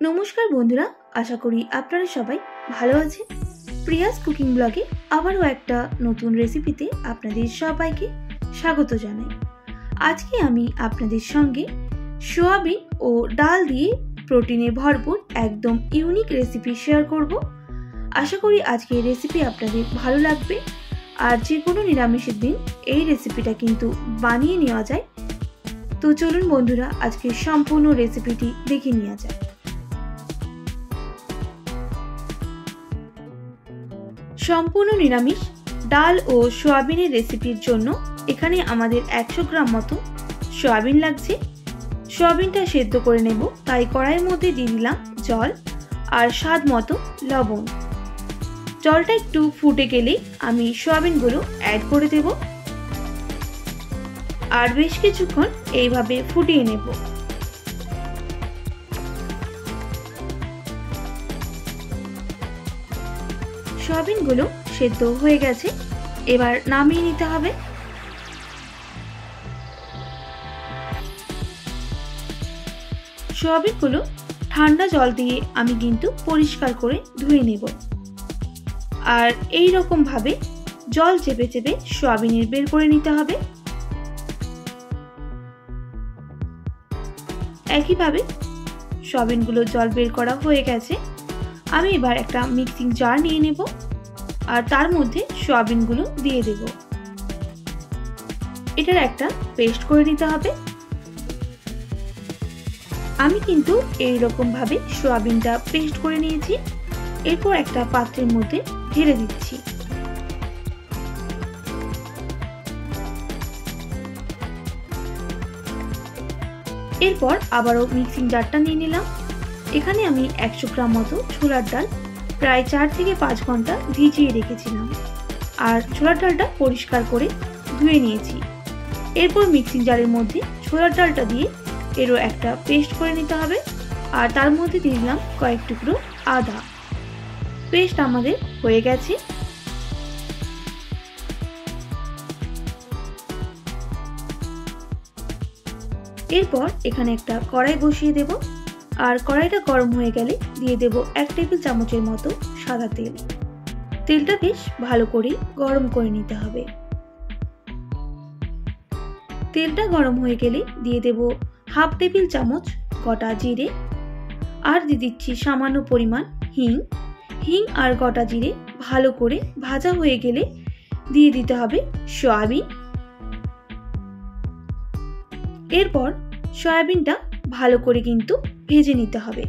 নমস্কার বন্ধুরা, আশা করি আপনারা সবাই ভালো আছেন। প্রিয়াস কুকিং ব্লগে আবারও একটা নতুন রেসিপিতে আপনাদের সবাইকে স্বাগত জানাই। আজকে আমি আপনাদের সঙ্গে সোয়াবিন ও ডাল দিয়ে প্রোটিনে ভরপুর একদম ইউনিক রেসিপি শেয়ার করব। আশা করি আজকের রেসিপি আপনাদের ভালো লাগবে। আর যে কোনো নিরামিষের দিন এই রেসিপিটা কিন্তু বানিয়ে নেওয়া যায়। তো চলুন বন্ধুরা, আজকে সম্পূর্ণ রেসিপিটি দেখে নেওয়া যায়। সম্পূর্ণ নিরামিষ ডাল ও সোয়াবিনের রেসিপির জন্য এখানে আমাদের 100 গ্রাম মতো সোয়াবিন লাগছে। সোয়াবিনটা সেদ্ধ করে নেব, তাই কড়াইয়ের মধ্যে দিয়ে দিলাম জল আর স্বাদ মতো লবণ। জলটা একটু ফুটে গেলেই আমি সোয়াবিনগুলো অ্যাড করে দেব আর বেশ কিছুক্ষণ এইভাবে ফুটিয়ে নেব। সোয়াবিনগুলো সেদ্ধ হয়ে গেছে, এবার নামিয়ে নিতে হবে। সোয়াবিনগুলো ঠান্ডা জল দিয়ে আমি কিন্তু পরিষ্কার করে ধুয়ে নেব। আর এই রকম ভাবে জল চেপে চেপে সোয়াবিনের বের করে নিতে হবে। একইভাবে সোয়াবিনগুলো জল বের করা হয়ে গেছে। আমি এবার একটা মিক্সিং জার নিয়ে নেব আর তার মধ্যে সোয়াবিনগুলো দিয়ে দেব। এটার একটা পেস্ট করে নিতে হবে। আমি কিন্তু এই রকম ভাবে সোয়াবিনটা পেস্ট করে নিয়েছি। এরপর একটা পাত্রের মধ্যে ঢেলে দিচ্ছি। এরপর আবারও মিক্সিং জারটা নিয়ে নিলাম। এখানে আমি 100 গ্রাম মতো ছোলার ডাল প্রায় 4 থেকে 5 ঘন্টা ভিজিয়ে রেখেছিলাম আর ছোলার ডালটা পরিষ্কার করে ধুয়ে নিয়েছি। এরপর মিক্সিং জারের মধ্যে ছোলার ডালটা দিয়ে এরও একটা পেস্ট করে নিতে হবে আর তার মধ্যে দিয়ে দিলাম কয়েক টুকরো আদা। পেস্ট আমাদের হয়ে গেছে। এরপর এখানে একটা কড়াই বসিয়ে দেব আর কড়াইটা গরম হয়ে গেলে দিয়ে দেব 1 টেবিল চামচের মতো সাদা তেল। তেলটা বেশ ভালো করে গরম করে নিতে হবে। তেলটা গরম হয়ে গেলে দিয়ে দেব 1/2 টেবিল চামচ গোটা জিরে আর দিয়ে দিচ্ছি সামান্য পরিমাণ হিং আর গোটা জিরে ভালো করে ভাজা হয়ে গেলে দিয়ে দিতে হবে সয়াবিন। এরপর সয়াবিনটা ভালো করে কিন্তু ভেজে নিতে হবে।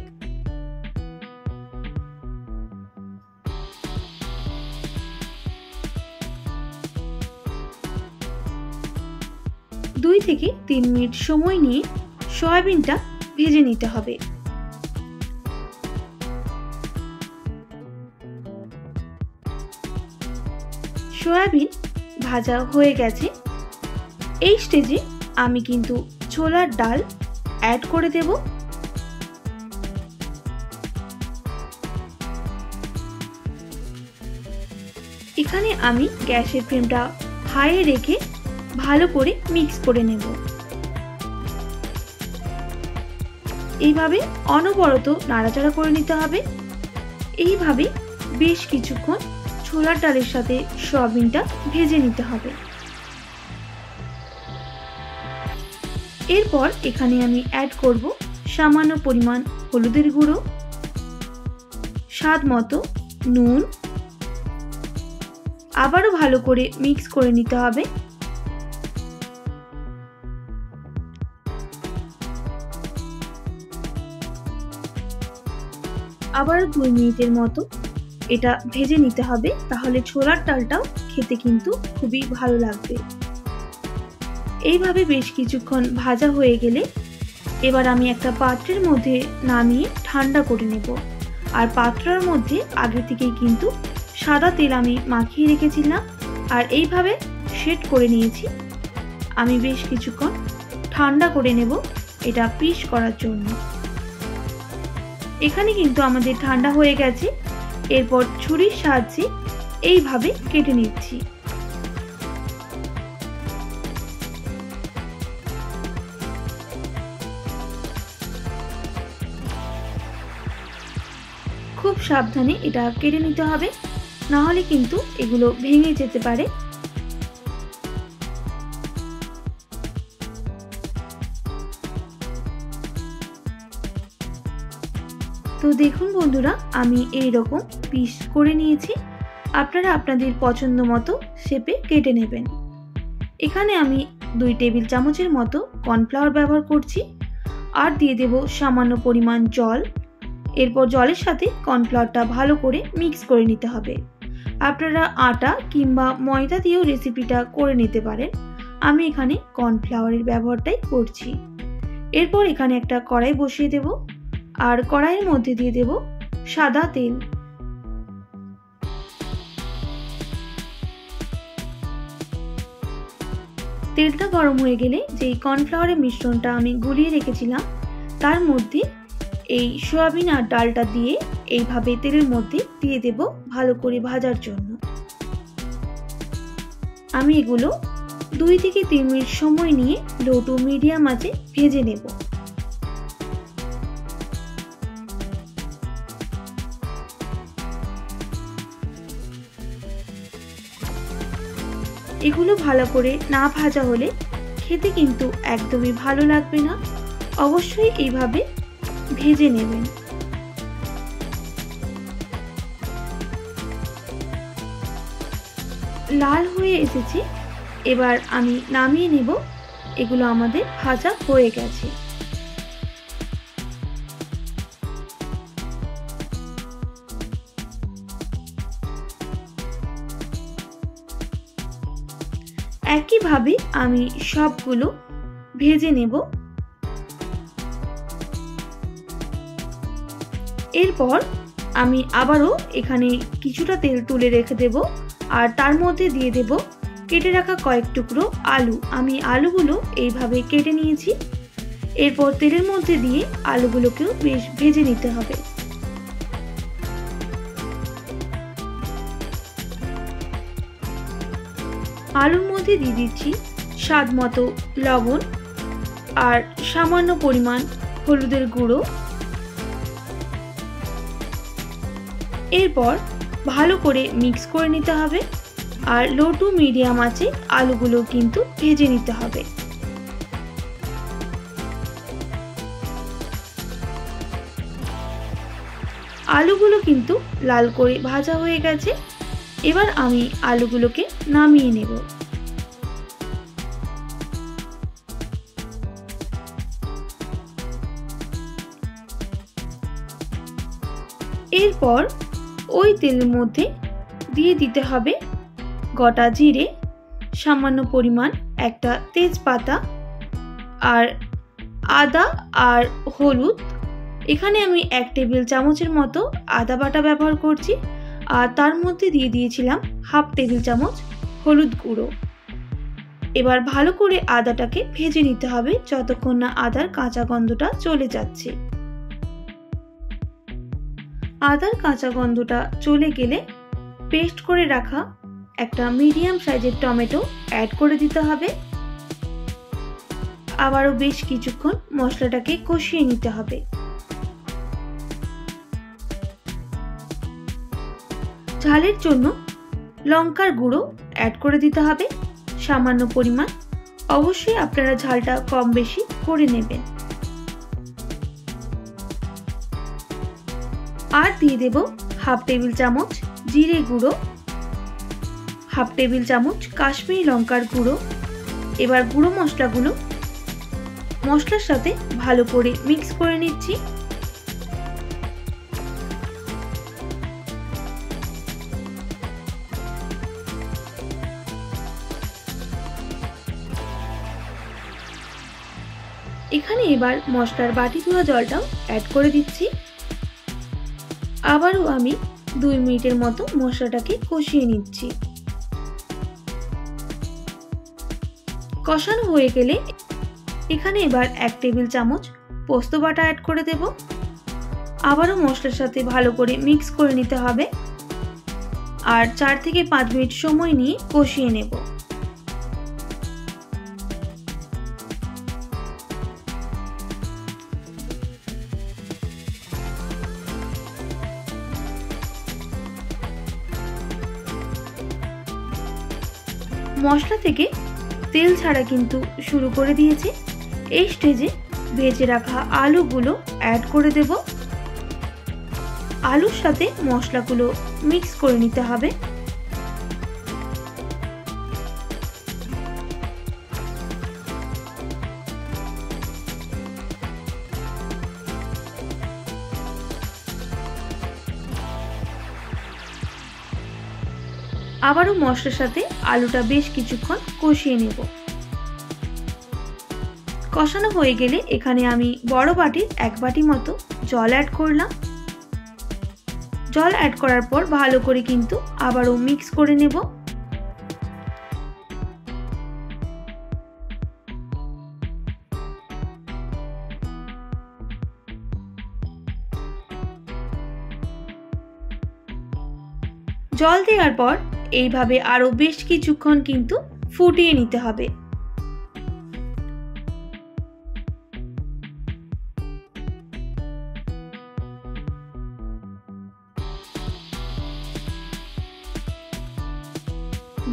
দুই থেকে 3 মিনিট সময় নিয়ে সয়াবিনটা ভেজে নিতে হবে। সয়াবিন ভাজা হয়ে গেছে। এই স্টেজে আমি কিন্তু ছোলার ডাল অ্যাড করে দেব। এখানে আমি গ্যাসের ফ্লেমটা হাইয়ে রেখে ভালো করে মিক্স করে নেব। এইভাবে অনবরত নাড়াচাড়া করে নিতে হবে। এইভাবে বেশ কিছুক্ষণ ছোলার ডালের সাথে সয়াবিনটা ভেজে নিতে হবে। এরপর এখানে আমি অ্যাড করব সামান্য পরিমাণ হলুদের গুঁড়ো, স্বাদ মতো নুন। আবারও ভালো করে মিক্স করে নিতে হবে। আবারও 2 মিনিটের মতো এটা ভেজে নিতে হবে, তাহলে ছোলার ডালটাও খেতে কিন্তু খুবই ভালো লাগবে। এইভাবে বেশ কিছুক্ষণ ভাজা হয়ে গেলে এবার আমি একটা পাত্রের মধ্যে নামিয়ে ঠান্ডা করে নেব। আর পাত্রের মধ্যে আগে থেকেই কিন্তু সাদা তেল আমি মাখিয়ে রেখেছিলাম আর এইভাবে সেট করে নিয়েছি। আমি বেশ কিছুক্ষণ ঠান্ডা করে নেব এটা পিস করার জন্য। এখানে কিন্তু আমাদের ঠান্ডা হয়ে গেছে। এরপর ছুরির সাহায্যে এইভাবে কেটে নিচ্ছি। খুব সাবধানে এটা কেটে নিতে হবে, না হলে কিন্তু এগুলো ভেঙে যেতে পারে। তো দেখুন বন্ধুরা, আমি এই রকম পিস করে নিয়েছি। আপনারা আপনাদের পছন্দ মতো শেপে কেটে নেবেন। এখানে আমি 2 টেবিল চামচের মতো কর্নফ্লাওয়ার ব্যবহার করছি, আর দিয়ে দেব সামান্য পরিমাণ জল। এরপর জলের সাথে কর্নফ্লাওয়ারটা ভালো করে মিক্স করে নিতে হবে। আপনারা আটা কিংবা ময়দা দিয়েও রেসিপিটা করে নিতে পারেন, আমি এখানে কর্নফ্লাওয়ারের ব্যবহারটাই করছি। এরপর এখানে একটা কড়াই বসিয়ে দেব, আর কড়াইয়ের মধ্যে দিয়ে দেব সাদা তেল। তেলটা গরম হয়ে গেলে যেই কর্নফ্লাওয়ারের মিশ্রণটা আমি গুলিয়ে রেখেছিলাম তার মধ্যে এই সয়াবিন আর ডালটা দিয়ে এইভাবে তেলের মধ্যে দিয়ে দেব ভালো করে ভাজার জন্য। আমি এগুলো 2 থেকে 3 মিনিট সময় নিয়ে লো টু মিডিয়াম আঁচে ভেজে নেব। এগুলো ভালো করে না ভাজা হলে খেতে কিন্তু একদমই ভালো লাগবে না। অবশ্যই এইভাবে ভেজে নেবেন। লাল হয়ে এসেছে, এবার আমি নামিয়ে নেব। এগুলো আমাদের ভাজা হয়ে গেছে। একইভাবে আমি সবগুলো ভেজে নেব। এরপর আমি আবারও এখানে কিছুটা তেল তুলে রেখে দেব, আর তার মধ্যে দিয়ে দেব কেটে রাখা কয়েক টুকরো আলু। আমি আলুগুলো এইভাবে কেটে নিয়েছি। এরপর তেলের মধ্যে দিয়ে আলুগুলোকেও বেশ ভেজে নিতে হবে। আলুর মধ্যে দিয়ে দিচ্ছি স্বাদ মতো লবণ আর সামান্য পরিমাণ হলুদের গুঁড়ো। এরপর ভালো করে মিক্স করে নিতে হবে, আর লো টু মিডিয়াম আঁচে আলুগুলো কিন্তু ভেজে নিতে হবে। আলুগুলো কিন্তু লাল করে ভাজা হয়ে গেছে। এবার আমি আলুগুলোকে নামিয়ে নেব। এরপর ওই তেলের মধ্যে দিয়ে দিতে হবে গোটা জিরে, সামান্য পরিমাণ একটা তেজপাতা, আর আদা আর হলুদ। এখানে আমি 1 টেবিল চামচের মতো আদা বাটা ব্যবহার করছি, আর তার মধ্যে দিয়ে দিয়েছিলাম হাফ টেবিল চামচ হলুদ গুঁড়ো। এবার ভালো করে আদাটাকে ভেজে নিতে হবে যতক্ষণ না আদার কাঁচা গন্ধটা চলে যাচ্ছে। আদার কাঁচা গন্ধটা চলে গেলে পেস্ট করে রাখা একটা মিডিয়াম সাইজের টমেটো অ্যাড করে দিতে হবে। আবারও বেশ কিছুক্ষণ মশলাটাকে কষিয়ে নিতে হবে। ঝালের জন্য লঙ্কার গুঁড়ো অ্যাড করে দিতে হবে সামান্য পরিমাণ। অবশ্যই আপনারা ঝালটা কম বেশি করে নেবেন। আর দিয়ে দেব হাফ টেবিল চামচ জিরে গুঁড়ো, হাফ টেবিল চামচ কাশ্মীরি লঙ্কার গুঁড়ো। এবার গুঁড়ো মশলাগুলো মশলার সাথে ভালো করে মিক্স করে নিচ্ছি। এখানে এবার মশলার বাটি ধোয়া জলটাও অ্যাড করে দিচ্ছি। আবারও আমি 2 মিনিটের মতো মশলাটাকে কষিয়ে নিচ্ছি। কষানো হয়ে গেলে এখানে এবার 1 টেবিল চামচ পোস্ত বাটা অ্যাড করে দেব। আবারও মশলার সাথে ভালো করে মিক্স করে নিতে হবে, আর 4 থেকে 5 মিনিট সময় নিয়ে কষিয়ে নেব। মশলা থেকে তেল ছাড়া কিন্তু শুরু করে দিয়েছে। এই স্টেজে ভেজে রাখা আলুগুলো অ্যাড করে দেব। আলুর সাথে মশলাগুলো মিক্স করে নিতে হবে। আবারও মশলার সাথে আলুটা বেশ কিছুক্ষণ কষিয়ে নেব। কষানো হয়ে গেলে এখানে আমি বড় বাটির 1 বাটি মতো জল অ্যাড করলাম। জল অ্যাড করার পর ভালো করে কিন্তু আবারও মিক্স করে নেব। জল দেওয়ার পর এইভাবে আরো বেশ কিছুক্ষণ কিন্তু ফুটিয়ে নিতে হবে।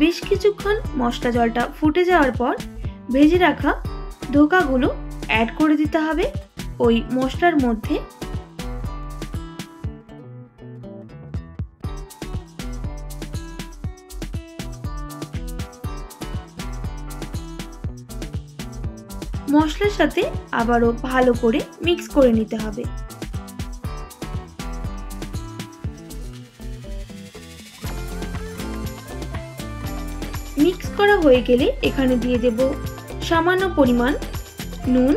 বেশ কিছুক্ষণ মশলা জলটা ফুটে যাওয়ার পর ভেজে রাখা ধোকাগুলো অ্যাড করে দিতে হবে ওই মশলার মধ্যে। মশলার সাথে আবারও ভালো করে মিক্স করে নিতে হবে। মিক্স করা হয়ে গেলে এখানে দিয়ে দেব সামান্য পরিমাণ নুন,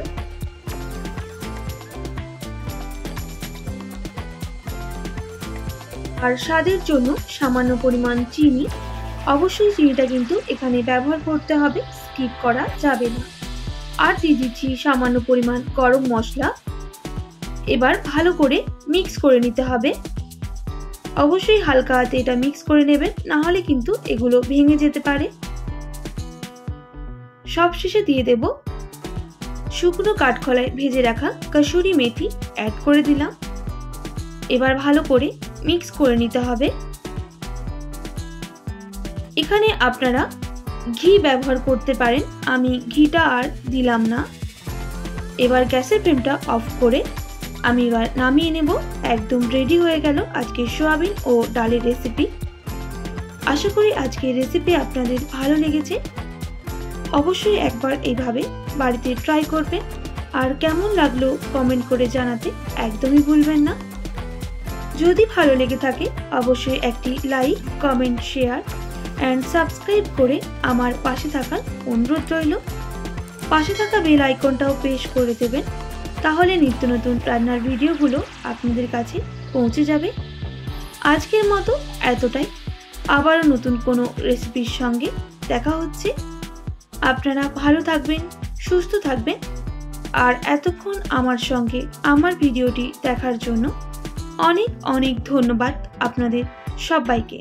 আর স্বাদের জন্য সামান্য পরিমাণ চিনি। অবশ্যই চিনিটা কিন্তু এখানে ব্যবহার করতে হবে, স্কিপ করা যাবে না। আর দিয়ে দিচ্ছি সামান্য পরিমাণ গরম মশলা। এবার ভালো করে মিক্স করে নিতে হবে। অবশ্যই হালকা হাতে এটা মিক্স করে নেবেন, না হলে কিন্তু এগুলো ভেঙে যেতে পারে। সবশেষে দিয়ে দেব শুকনো কাঠখোলায় ভেজে রাখা কসুরি মেথি অ্যাড করে দিলাম। এবার ভালো করে মিক্স করে নিতে হবে। এখানে আপনারা ঘি ব্যবহার করতে পারেন, আমি ঘিটা আর দিলাম না। এবার গ্যাসের ফ্লেমটা অফ করে আমি এবার নামিয়ে নেব। একদম রেডি হয়ে গেল আজকের সোয়াবিন ও ডালের রেসিপি। আশা করি আজকের রেসিপি আপনাদের ভালো লেগেছে। অবশ্যই একবার এইভাবে বাড়িতে ট্রাই করবেন, আর কেমন লাগলো কমেন্ট করে জানাতে একদমই ভুলবেন না। যদি ভালো লেগে থাকে অবশ্যই একটি like, comment, share and subscribe করে আমার পাশে থাকার অনুরোধ রইল। পাশে থাকা বেল আইকনটাও প্রেস করে দেবেন, তাহলে নিত্য নতুন রান্নার ভিডিওগুলো আপনাদের কাছে পৌঁছে যাবে। আজকের মতো এতটাই। আবারও নতুন কোনো রেসিপির সঙ্গে দেখা হচ্ছে। আপনারা ভালো থাকবেন, সুস্থ থাকবেন, আর এতক্ষণ আমার সঙ্গে আমার ভিডিওটি দেখার জন্য অনেক অনেক ধন্যবাদ আপনাদের সবাইকে।